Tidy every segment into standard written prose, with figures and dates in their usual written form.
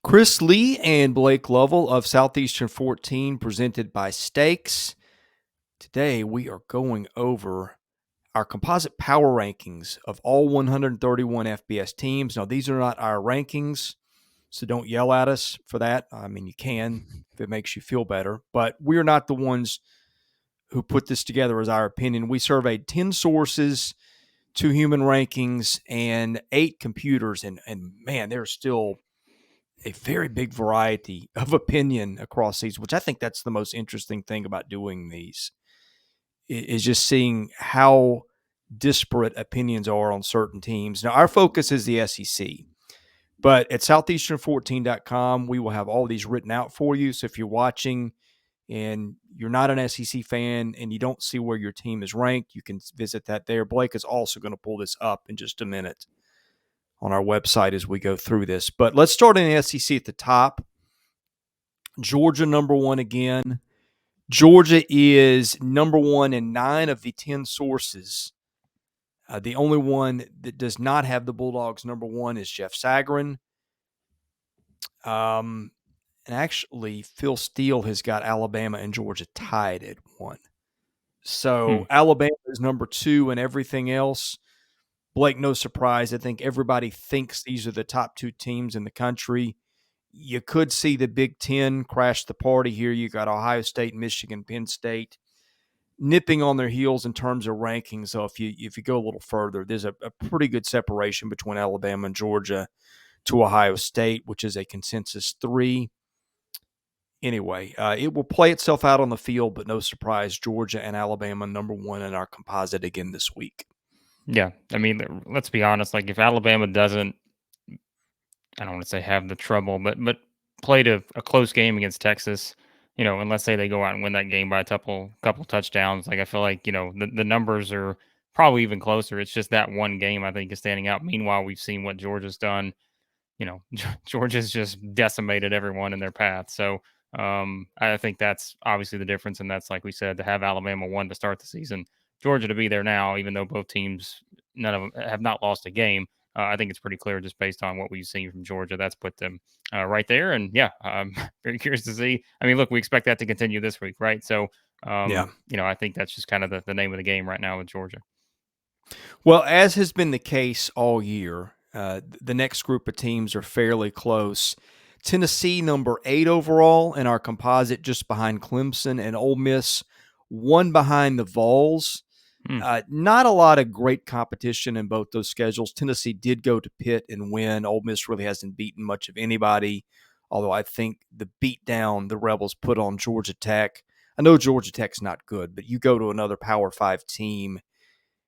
Chris Lee and Blake Lovell of Southeastern 14, presented by Stakes. Today we are going over our composite power rankings of all 131 FBS teams. Now, these are not our rankings, so don't yell at us for that. I mean, you can if it makes you feel better, but we're not the ones who put this together as our opinion. We surveyed 10 sources, 2 human rankings, and 8 computers, and man, there's still a very big variety of opinion across these, which I think that's the most interesting thing about doing these, is just seeing how disparate opinions are on certain teams. Now, our focus is the SEC, but at southeastern14.com, we will have all these written out for you. So if you're watching and you're not an SEC fan and you don't see where your team is ranked, you can visit that there. Blake is also going to pull this up in just a minute on our website as we go through this. But let's start in the SEC at the top. Georgia, number one again. Georgia is number one in 9 of the 10 sources. The only one that does not have the Bulldogs number one is Jeff Sagarin. And actually, Phil Steele has got Alabama and Georgia tied at 1. So Alabama is number 2 and everything else. Blake, no surprise. I think everybody thinks these are the top 2 teams in the country. You could see the Big Ten crash the party here. You got Ohio State, Michigan, Penn State nipping on their heels in terms of rankings. So if you go a little further, there's a pretty good separation between Alabama and Georgia to Ohio State, which is a consensus 3. Anyway, it will play itself out on the field, but no surprise, Georgia and Alabama number 1 in our composite again this week. Yeah, I mean, let's be honest. Like, if Alabama doesn't, I don't want to say have the trouble, but played a close game against Texas, and let's say they go out and win that game by a couple touchdowns, like I feel like the numbers are probably even closer. It's just that one game I think is standing out. Meanwhile, we've seen what Georgia's done. Georgia's just decimated everyone in their path. So I think that's obviously the difference, and that's, like we said, to have Alabama 1 to start the season, Georgia to be there now, even though both teams, none of them have not lost a game. I think it's pretty clear just based on what we've seen from Georgia. That's put them right there. And yeah, I'm very curious to see. I mean, look, we expect that to continue this week, right? So, I think that's just kind of the name of the game right now with Georgia. Well, as has been the case all year, the next group of teams are fairly close. Tennessee, number 8 overall in our composite, just behind Clemson, and Ole Miss, 1 behind the Vols. Not a lot of great competition in both those schedules. Tennessee did go to Pitt and win. Ole Miss really hasn't beaten much of anybody, although I think the beatdown the Rebels put on Georgia Tech, I know Georgia Tech's not good, but you go to another Power 5 team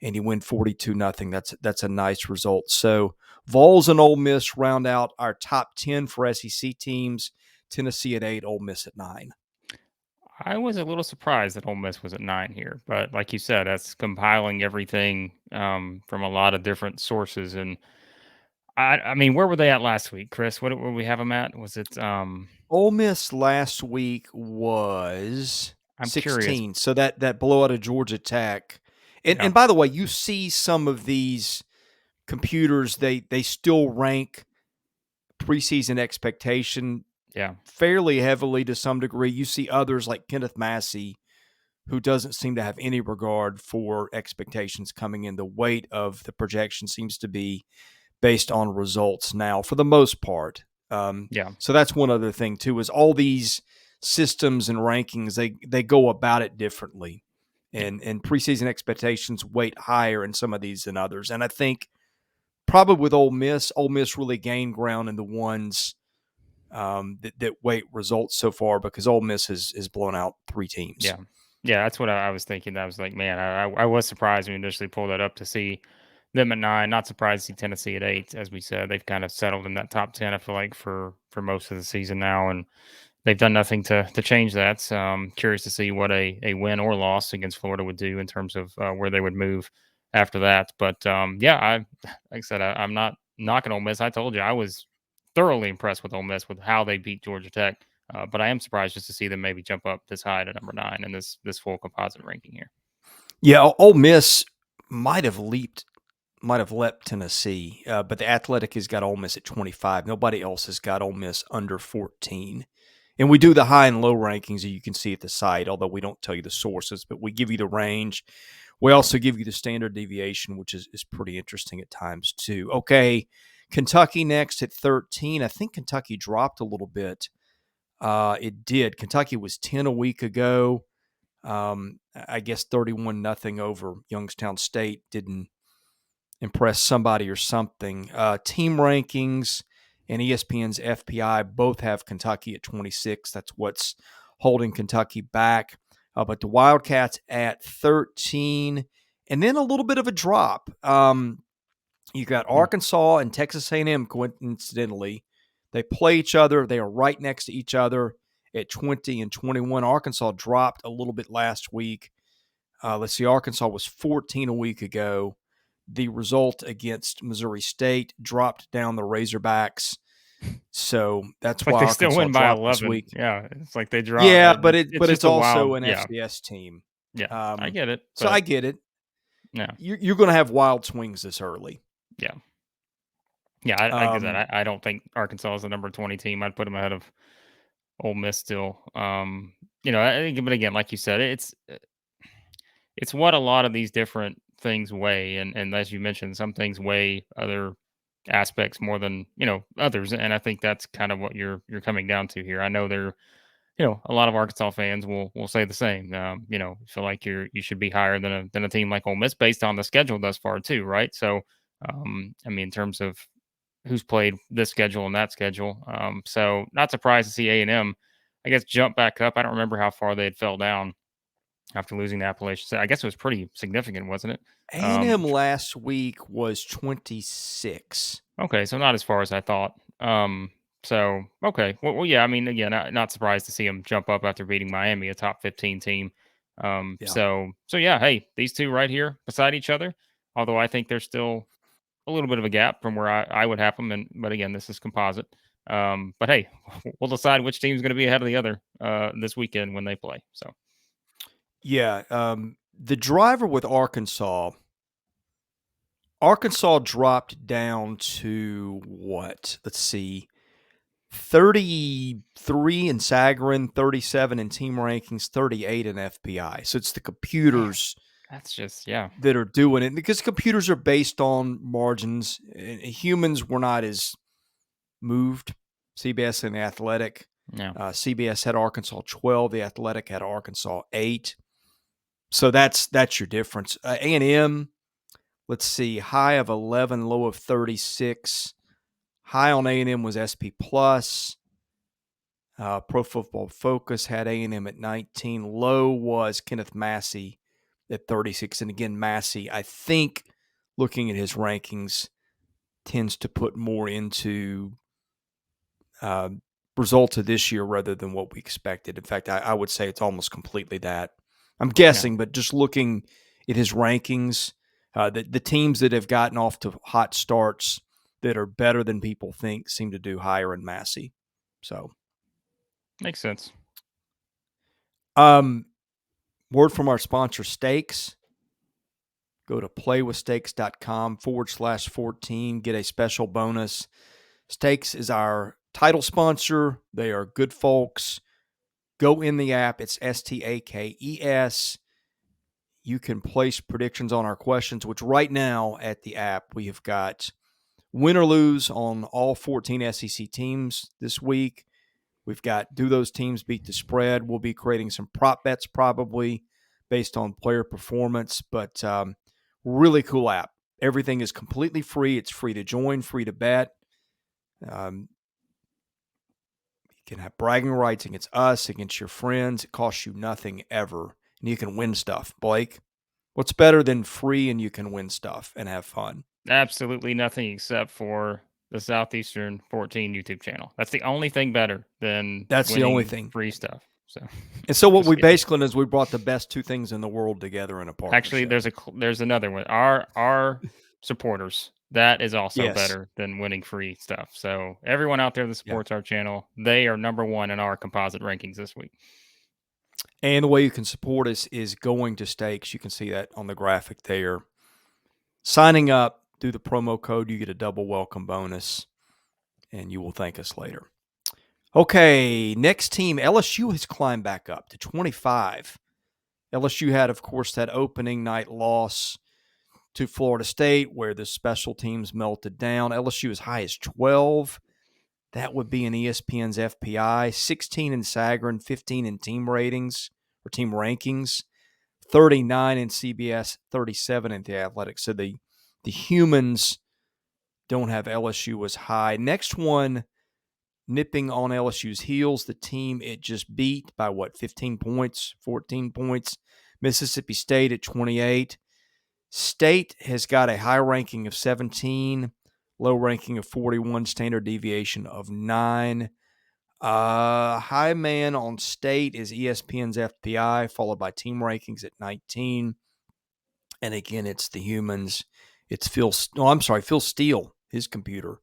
and you win 42-0. That's a nice result. So Vols and Ole Miss round out our top 10 for SEC teams. Tennessee at 8, Ole Miss at 9. I was a little surprised that Ole Miss was at 9 here, but like you said, that's compiling everything from a lot of different sources. And I mean, where were they at last week, Chris? What were we have them at? Was it Ole Miss last week was I'm 16. curious. So that blowout of Georgia Tech. And by the way, you see some of these computers, they still rank preseason expectation fairly heavily to some degree. You see others like Kenneth Massey, who doesn't seem to have any regard for expectations coming in. The weight of the projection seems to be based on results now for the most part. So that's one other thing too, is all these systems and rankings, they go about it differently. And preseason expectations weight higher in some of these than others. And I think probably with Ole Miss really gained ground in the ones that weight results so far, because Ole Miss has blown out 3 teams. Yeah, that's what I was thinking. I was like, man, I was surprised when we initially pulled that up to see them at 9. Not surprised to see Tennessee at 8. As we said, they've kind of settled in that top 10, I feel like, for most of the season now, and they've done nothing to change that. So I'm curious to see what a win or loss against Florida would do in terms of where they would move after that. But like I said, I'm not knocking Ole Miss. I told you I was thoroughly impressed with Ole Miss with how they beat Georgia Tech. But I am surprised just to see them maybe jump up this high to number 9 in this full composite ranking here. Yeah, Ole Miss might have leaped might have leapt Tennessee, but the Athletic has got Ole Miss at 25. Nobody else has got Ole Miss under 14. And we do the high and low rankings that you can see at the site, although we don't tell you the sources, but we give you the range. We also give you the standard deviation, which is pretty interesting at times too. Okay, Kentucky next at 13. I think Kentucky dropped a little bit. It did. Kentucky was 10 a week ago. I guess 31-0 over Youngstown State didn't impress somebody or something. Team rankings and ESPN's FPI both have Kentucky at 26. That's what's holding Kentucky back. But the Wildcats at 13, and then a little bit of a drop. You got Arkansas and Texas A&M, coincidentally. They play each other. They are right next to each other at 20 and 21. Arkansas dropped a little bit last week. Let's see, Arkansas was 14 a week ago. The result against Missouri State dropped down the Razorbacks. So that's why they Arkansas still win by dropped 11. this week. Yeah, it's like they dropped. Yeah, but it's also wild, an FCS team. Yeah, I get it. So I get it. Yeah, you're going to have wild swings this early. Yeah. Yeah, I get that. I don't think Arkansas is the number 20 team. I'd put them ahead of Ole Miss still. I think, but again, like you said, it's what a lot of these different things weigh, and as you mentioned, some things weigh other aspects more than others, and I think that's kind of what you're coming down to here. I know a lot of Arkansas fans will say the same. Feel like you should be higher than a team like Ole Miss based on the schedule thus far too, right? So, in terms of who's played this schedule and that schedule, so not surprised to see A&M, I guess, jump back up. I don't remember how far they had fell down after losing the Appalachian State. I guess it was pretty significant, wasn't it? A&M last week was 26. Okay, so not as far as I thought. So okay, well, yeah. Again, not surprised to see them jump up after beating Miami, a top 15 team. Yeah. So yeah. Hey, these two right here beside each other. Although I think there's still a little bit of a gap from where I would have them, but again, this is composite. But hey, we'll decide which team's going to be ahead of the other this weekend when they play. So yeah, the driver with Arkansas dropped down to what? Let's see. 33 in Sagarin, 37 in team rankings, 38 in FPI. So it's the computers that's just that are doing it, because computers are based on margins. Humans were not as moved. CBS and the Athletic. Yeah. CBS had Arkansas 12. The Athletic had Arkansas 8. So that's your difference. A&M, let's see, high of 11, low of 36. High on A&M was SP+. Pro Football Focus had A&M at 19. Low was Kenneth Massey at 36. And again, Massey, I think, looking at his rankings, tends to put more into results of this year rather than what we expected. In fact, I would say it's almost completely that. I'm guessing, but just looking at his rankings, the teams that have gotten off to hot starts that are better than people think seem to do higher in Massey. So makes sense. Word from our sponsor, Steaks. Go to playwithsteaks.com/14. Get a special bonus. Steaks is our title sponsor. They are good folks. Go in the app. It's STAKES. You can place predictions on our questions, which right now at the app, we have got win or lose on all 14 SEC teams this week. We've got, do those teams beat the spread? We'll be creating some prop bets probably based on player performance, but really cool app. Everything is completely free. It's free to join, free to bet. You can have bragging rights against us, against your friends. It costs you nothing ever, and you can win stuff. Blake, what's better than free and you can win stuff and have fun? Absolutely nothing except for the Southeastern 14 YouTube channel. That's the only thing better than the only thing free stuff. So what we basically did is we brought the best two things in the world together in a partnership. Actually, there's another one. Our supporters, that is also better than winning free stuff. So everyone out there that supports our channel, they are number one in our composite rankings this week. And the way you can support us is going to Stakes. You can see that on the graphic there. Signing up do the promo code, you get a double welcome bonus, and you will thank us later. Okay, next team, LSU has climbed back up to 25. LSU had, of course, that opening night loss to Florida State where the special teams melted down. LSU as high as 12. That would be in ESPN's FPI, 16 in Sagarin, 15 in team ratings or team rankings, 39 in CBS, 37 in The Athletic. So the humans don't have LSU as high. Next one, nipping on LSU's heels, the team it just beat by 15 points, 14 points. Mississippi State at 28. State has got a high ranking of 17, low ranking of 41, standard deviation of 9. High man on State is ESPN's FPI, followed by team rankings at 19. And again, it's the humans. It's Phil Steele, his computer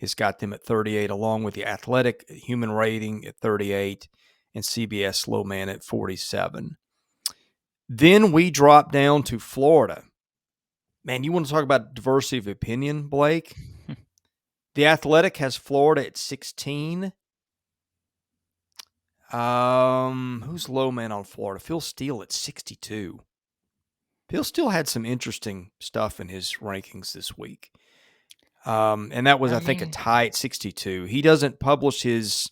has got them at 38, along with the Athletic human rating at 38 and CBS low man at 47. Then we drop down to Florida. Man, you want to talk about diversity of opinion, Blake? The Athletic has Florida at 16. Who's low man on Florida? Phil Steele at 62. Phil Steele had some interesting stuff in his rankings this week. And that was, I think, a tie at 62. He doesn't publish his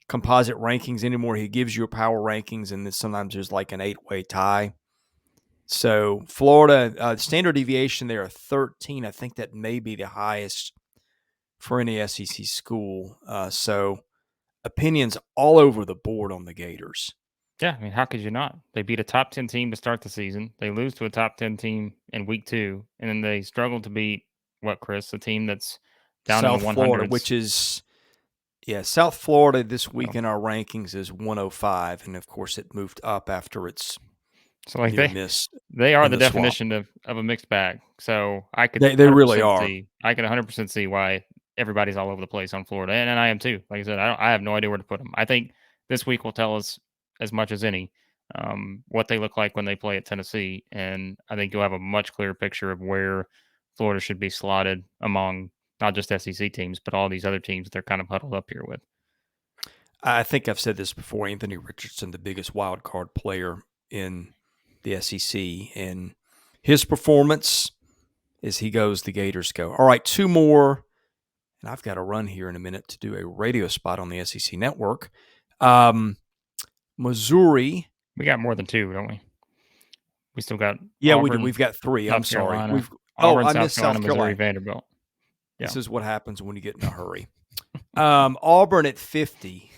composite rankings anymore. He gives you a power rankings, and then sometimes there's like an 8-way tie. So Florida, standard deviation there are 13. I think that may be the highest for any SEC school. So opinions all over the board on the Gators. Yeah, I mean, how could you not? They beat a top 10 team to start the season. They lose to a top 10 team in week 2, and then they struggle to beat what, Chris? A team that's down South in the 100s. Florida, which is, South Florida this week in our rankings is 105, and of course it moved up after its they are the definition of a mixed bag. So I could they really are. I can 100% see why everybody's all over the place on Florida, and I am too. Like I said, I have no idea where to put them. I think this week will tell us as much as any what they look like when they play at Tennessee, and I think you'll have a much clearer picture of where Florida should be slotted among not just SEC teams, but all these other teams they're kind of huddled up here with. I think I've said this before. Anthony Richardson, the biggest wild card player in the SEC, and his performance as he goes, the Gators go. All right, 2 more, and I've got to run here in a minute to do a radio spot on the SEC network. Missouri. We got more than 2, don't we? We still got Auburn, we do. We've got 3. I'm sorry. Auburn, I missed South Carolina. Missouri, Vanderbilt. Yeah. This is what happens when you get in a hurry. Auburn at 50.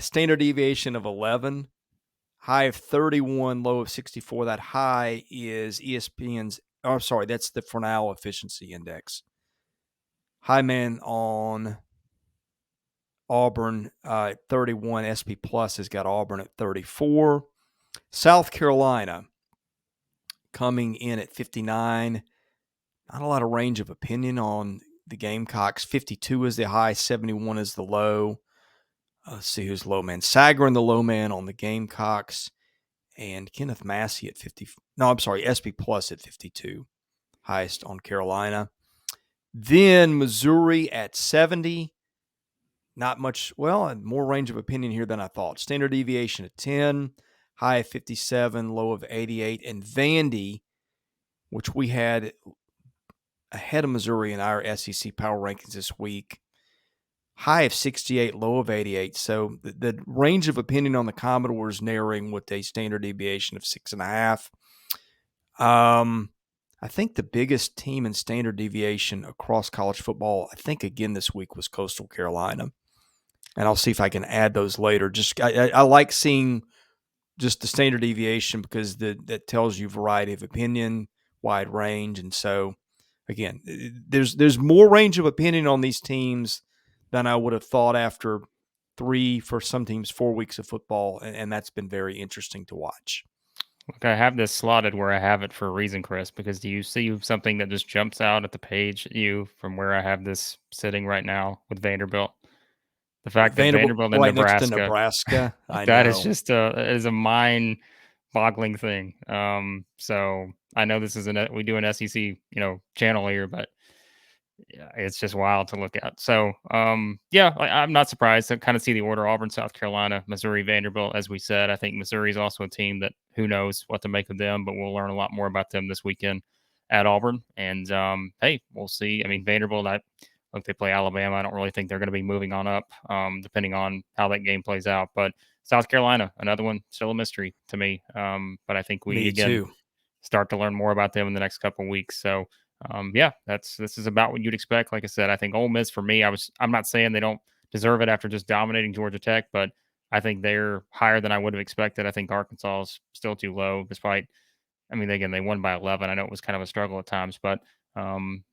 Standard deviation of 11. High of 31, low of 64. That high is ESPN's. Oh, sorry, that's the Fresnel efficiency index. High man on Auburn at 31. SP Plus has got Auburn at 34. South Carolina coming in at 59. Not a lot of range of opinion on the Gamecocks. 52 is the high, 71 is the low. Let's see who's low man. Sagarin, the low man on the Gamecocks, and Kenneth Massey at 50. No, I'm sorry, SP Plus at 52, highest on Carolina. Then Missouri at 70. Not much, more range of opinion here than I thought. Standard deviation at 10, high of 57, low of 88. And Vandy, which we had ahead of Missouri in our SEC power rankings this week, high of 68, low of 88. So the range of opinion on the Commodores narrowing with a standard deviation of 6.5. I think the biggest team in standard deviation across college football, I think again this week, was Coastal Carolina. And I'll see if I can add those later. Just I like seeing just the standard deviation because that tells you variety of opinion, wide range. And so, again, there's more range of opinion on these teams than I would have thought after 3, for some teams, 4 weeks of football, and that's been very interesting to watch. Look, I have this slotted where I have it for a reason, Chris, because do you see something that just jumps out at the page at you from where I have this sitting right now with Vanderbilt? The fact that Vanderbilt and right Nebraska, next to Nebraska, that is just a mind-boggling thing. So I know this is we do an SEC, channel here, but yeah, it's just wild to look at. So, yeah, I'm not surprised to kind of see the order: Auburn, South Carolina, Missouri, Vanderbilt. As we said, I think Missouri is also a team that who knows what to make of them, but we'll learn a lot more about them this weekend at Auburn. And hey, we'll see. I mean, Vanderbilt, look, they play Alabama. I don't really think they're going to be moving on up, depending on how that game plays out. But South Carolina, another one, still a mystery to me. But I think we Me again too. start to learn more about them in the next couple of weeks. So, yeah, this is about what you'd expect. Like I said, I think Ole Miss for me, I'm not saying they don't deserve it after just dominating Georgia Tech, but I think they're higher than I would have expected. I think Arkansas is still too low, despite. I mean, again, they won by 11. I know it was kind of a struggle at times, but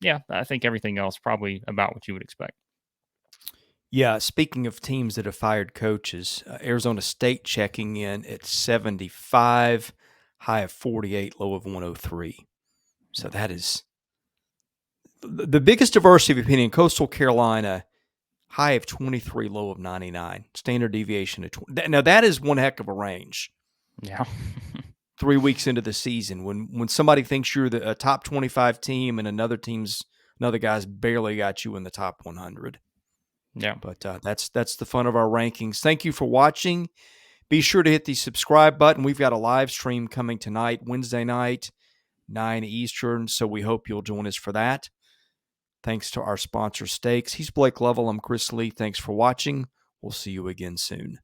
yeah, I think everything else probably about what you would expect. Yeah, speaking of teams that have fired coaches, Arizona State checking in at 75, high of 48, low of 103. So that is the biggest diversity of opinion. Coastal Carolina, high of 23, low of 99. Standard deviation of 20. Now, that is one heck of a range. Yeah. 3 weeks into the season, when somebody thinks you're a top 25 team and another guy's barely got you in the top 100. Yeah. But that's the fun of our rankings. Thank you for watching. Be sure to hit the subscribe button. We've got a live stream coming tonight, Wednesday night, 9 Eastern, so we hope you'll join us for that. Thanks to our sponsor, Steaks. He's Blake Lovell. I'm Chris Lee. Thanks for watching. We'll see you again soon.